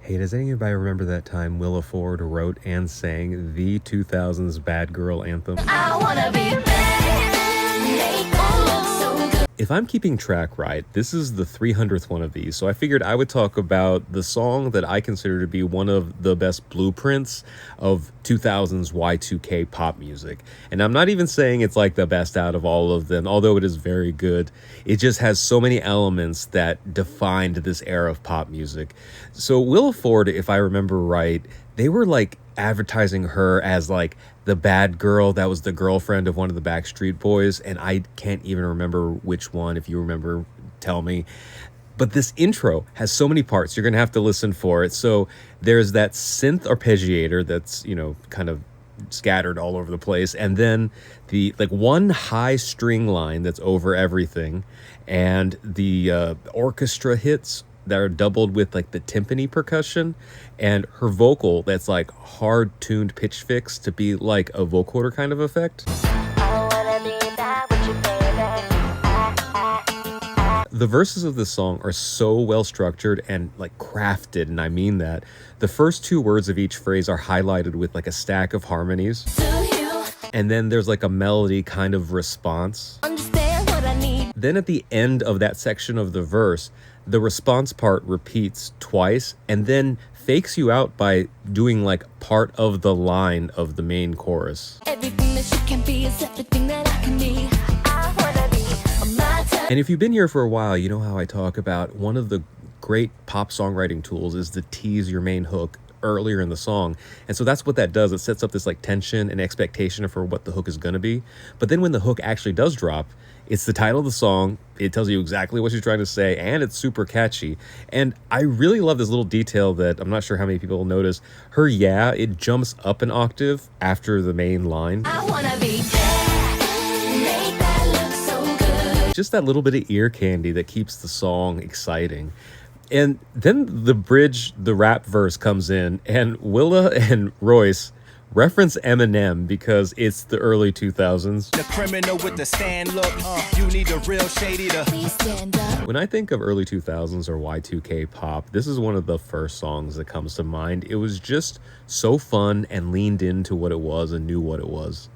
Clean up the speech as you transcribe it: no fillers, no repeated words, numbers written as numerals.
Hey, does anybody remember that time Willa Ford wrote and sang the 2000s Bad Girl anthem? I wanna be bad, make my love so good. If I'm keeping track right, this is the 300th one of these, so I figured I would talk about the song that I consider to be one of the best blueprints of 2000s Y2K pop music. And I'm not even saying it's like the best out of all of them, although it is very good. It just has so many elements that defined this era of pop music. So Willa Ford, if I remember right, they were like advertising her as like the bad girl that was the girlfriend of one of the Backstreet Boys, and I can't even remember which one. If you remember, tell me. But this intro has so many parts, you're gonna have to listen for it. So there's that synth arpeggiator that's, kind of scattered all over the place, and then the like one high string line that's over everything, and the orchestra hits that are doubled with like the timpani percussion, and her vocal that's like hard tuned pitch fix to be like a vocoder kind of effect. I wanna be bad with you, baby. The verses of this song are so well structured and like crafted, and I mean that. The first two words of each phrase are highlighted with like a stack of harmonies, Do you and then there's like a melody kind of response. understand what I need? Then at the end of that section of the verse, the response part repeats twice and then fakes you out by doing like part of the line of the main chorus. Everything that you can be is everything that I can be. I wanna be my time. And if you've been here for a while, you know how I talk about one of the great pop songwriting tools is to tease your main hook earlier in the song. And so that's what that does. It sets up this like tension and expectation for what the hook is going to be. But then when the hook actually does drop, it's the title of the song. It tells you exactly what she's trying to say, and it's super catchy. And I really love this little detail that I'm not sure how many people will notice. Her yeah, it jumps up an octave after the main line. I wanna be bad, make that look so good. Just that little bit of ear candy that keeps the song exciting. And then the bridge, the rap verse comes in, and Willa and Royce reference Eminem because it's the early 2000s. The criminal with the stand look. You need a real shady to. Please stand up. When I think of early 2000s or Y2K pop, this is one of the first songs that comes to mind. It was just so fun and leaned into what it was and knew what it was.